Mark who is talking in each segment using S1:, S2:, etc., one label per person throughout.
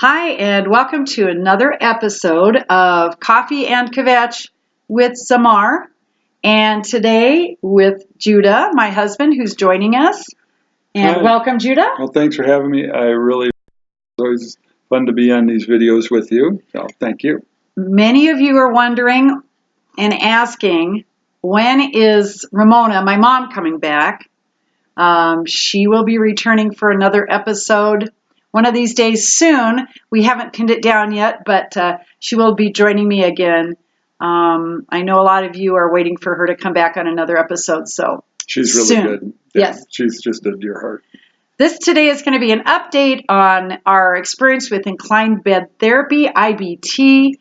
S1: Hi, and welcome to another episode of Coffee and Kvetch with Zamar. And today with Judah, my husband, who's joining us. And
S2: Hi.
S1: welcome, Judah.
S2: Well, thanks for having me. It's always fun to be on these videos with you. So thank you.
S1: Many of you are wondering and asking, when is Ramona, my mom, coming back? She will be returning for another episode one of these days soon. We haven't pinned it down yet, but she will be joining me again. I know a lot of you are waiting for her to come back on another episode, so
S2: She's really
S1: soon.
S2: good. Yeah,
S1: Yes.
S2: She's just a dear heart.
S1: This today is going to be an update on our experience with inclined bed therapy, IBT,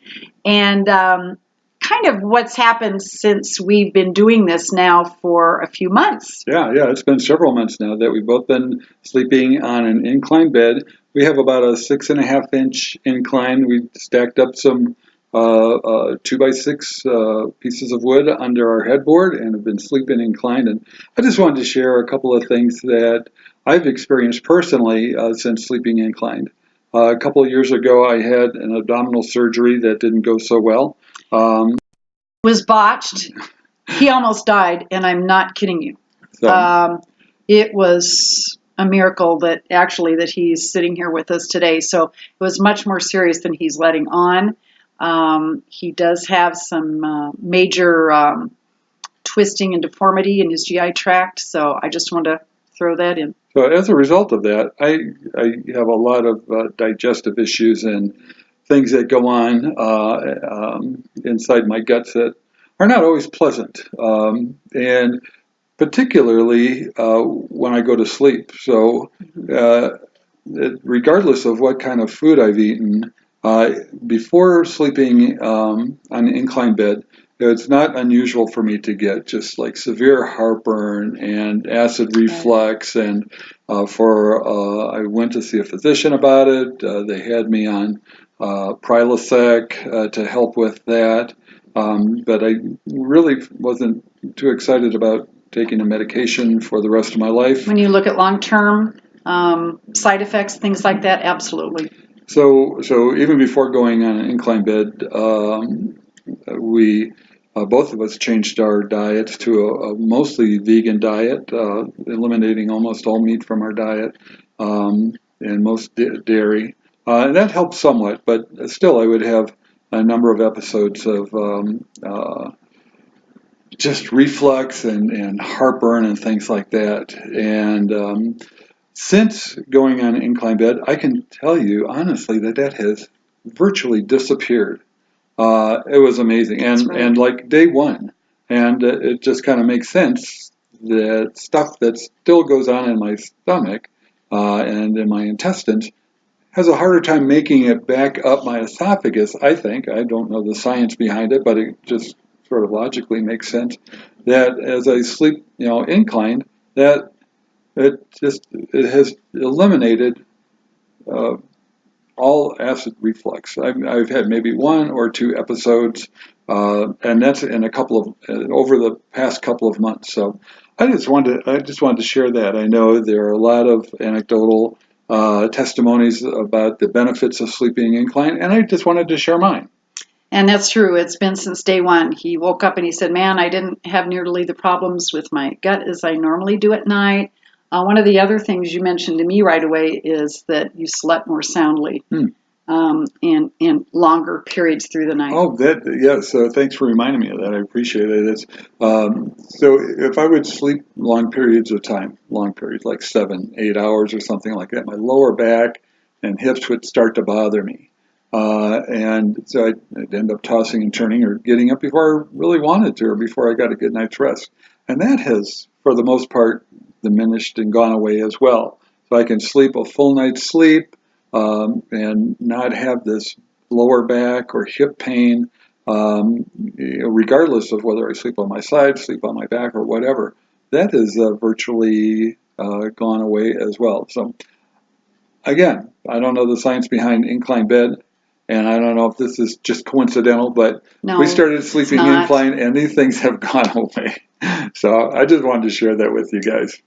S1: and kind of what's happened since we've been doing this now for a few months.
S2: Yeah, it's been several months now that we've both been sleeping on an inclined bed. We have about a 6.5-inch incline. We stacked up some 2x6 pieces of wood under our headboard and have been sleeping inclined. And I just wanted to share a couple of things that I've experienced personally since sleeping inclined. A couple of years ago, I had an abdominal surgery that didn't go so well.
S1: Was botched. He almost died, and I'm not kidding you.
S2: So,
S1: It was a miracle that he's sitting here with us today. So it was much more serious than he's letting on. He does have some major twisting and deformity in his GI tract. So I just want to throw that in.
S2: So as a result of that, I have a lot of digestive issues and things that go on inside my guts that are not always pleasant, and particularly when I go to sleep. So regardless of what kind of food I've eaten, before sleeping on an inclined bed, it's not unusual for me to get just like severe heartburn and acid reflux. And I went to see a physician about it. They had me on Prilosec to help with that. But I really wasn't too excited about taking a medication for the rest of my life.
S1: When you look at long-term side effects, things like that, absolutely.
S2: So even before going on an inclined bed, we both of us changed our diet to a mostly vegan diet, eliminating almost all meat from our diet and most dairy. And that helped somewhat, but still I would have a number of episodes of just reflux and heartburn and things like that. And since going on an inclined bed, I can tell you honestly that has virtually disappeared. It was amazing, and like day one, and it just kind of makes sense that stuff that still goes on in my stomach and in my intestines has a harder time making it back up my esophagus. I think I don't know the science behind it, but it just sort of logically makes sense that as I sleep, inclined, that it has eliminated all acid reflux. I've had maybe one or two episodes, and that's in over the past couple of months. So I just wanted to share that. I know there are a lot of anecdotal testimonies about the benefits of sleeping inclined, and I just wanted to share mine.
S1: And that's true. It's been since day one. He woke up and he said, man, I didn't have nearly the problems with my gut as I normally do at night. One of the other things you mentioned to me right away is that you slept more soundly in longer periods through the night.
S2: Oh, so thanks for reminding me of that. I appreciate it. So if I would sleep long periods of time, like 7-8 hours or something like that, my lower back and hips would start to bother me. And so I'd end up tossing and turning or getting up before I really wanted to or before I got a good night's rest. And that has, for the most part, diminished and gone away as well. So I can sleep a full night's sleep and not have this lower back or hip pain, regardless of whether I sleep on my side, sleep on my back, or whatever. That is virtually gone away as well. So again, I don't know the science behind inclined bed. And I don't know if this is just coincidental, but we started sleeping inclined and these things have gone away. So I just wanted to share that with you guys.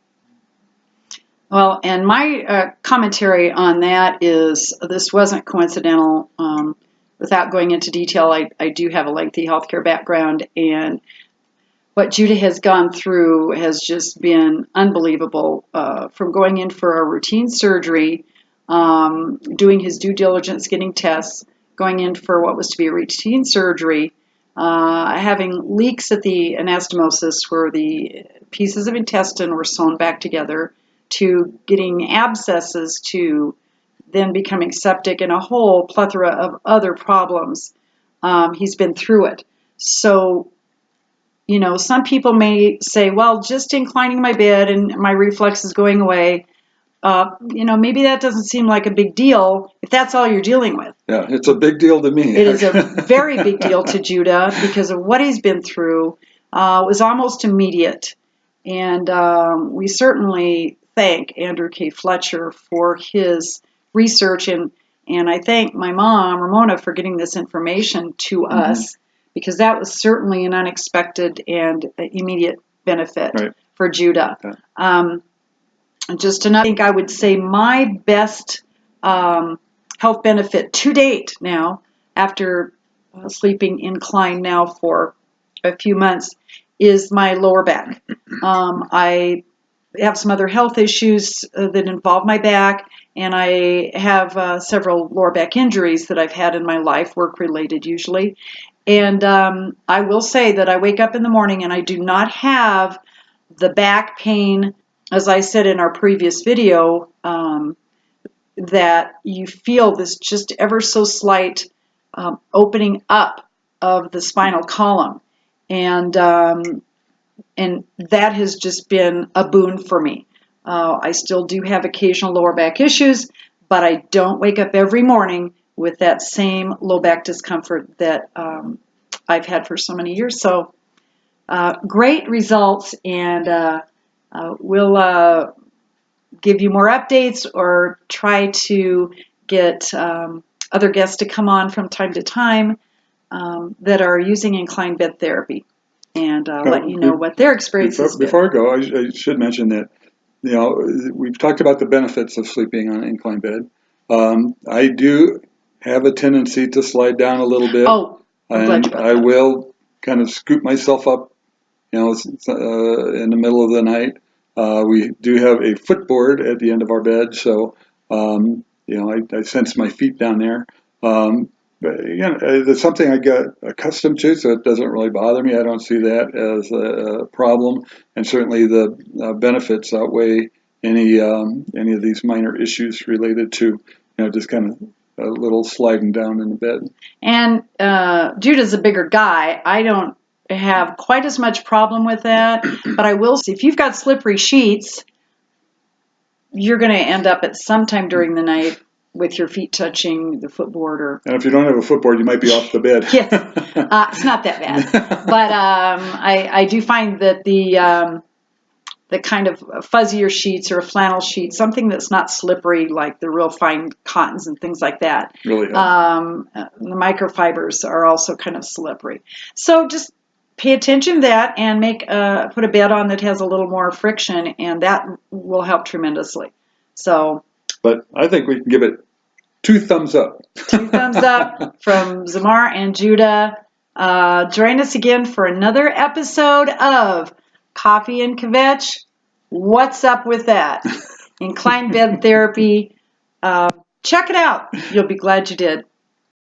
S1: Well, and my commentary on that is this wasn't coincidental. Without going into detail, I do have a lengthy healthcare background, and what Judah has gone through has just been unbelievable. From going in for a routine surgery, doing his due diligence, getting tests, going in for what was to be a routine surgery, having leaks at the anastomosis where the pieces of intestine were sewn back together, to getting abscesses, to then becoming septic, and a whole plethora of other problems. He's been through it. So, some people may say, well, just inclining my bed and my reflex is going away. Maybe that doesn't seem like a big deal if that's all you're dealing with.
S2: Yeah, it's a big deal to me.
S1: It is a very big deal to Judah because of what he's been through. It was almost immediate. And we certainly thank Andrew K. Fletcher for his research. And I thank my mom, Ramona, for getting this information to us, because that was certainly an unexpected and immediate benefit for Judah.
S2: Okay.
S1: Just another, I think I would say my best health benefit to date now, after sleeping inclined now for a few months, is my lower back. I have some other health issues that involve my back, and I have several lower back injuries that I've had in my life, work-related usually. And I will say that I wake up in the morning and I do not have the back pain, as I said in our previous video, that you feel this just ever so slight opening up of the spinal column. And that has just been a boon for me. I still do have occasional lower back issues, but I don't wake up every morning with that same low back discomfort that I've had for so many years. So great results, and we'll give you more updates or try to get other guests to come on from time to time that are using inclined bed therapy, and let you know what their experience has been.
S2: Before I go, I should mention that, we've talked about the benefits of sleeping on an inclined bed. I do have a tendency to slide down a little bit.
S1: Oh, I'm glad you brought that
S2: I
S1: up.
S2: will kind of scoop myself up, in the middle of the night. We do have a footboard at the end of our bed, so I sense my feet down there. But again, it's something I get accustomed to, so it doesn't really bother me. I don't see that as a problem, and certainly the benefits outweigh any of these minor issues related to just kind of a little sliding down in the bed.
S1: And Judah's a bigger guy. I don't have quite as much problem with that, but I will say if you've got slippery sheets, you're going to end up at some time during the night with your feet touching the footboard.
S2: And if you don't have a footboard, you might be off the bed.
S1: Yes, it's not that bad. But I do find that the kind of fuzzier sheets or a flannel sheet, something that's not slippery like the real fine cottons and things like that.
S2: Really
S1: the microfibers are also kind of slippery. So just pay attention to that and put a bed on that has a little more friction, and that will help tremendously. So,
S2: but I think we can give it 2 thumbs up.
S1: 2 thumbs up from Zamar and Judah. Join us again for another episode of Coffee and Kvetch. What's up with that? Inclined bed therapy. Check it out. You'll be glad you did.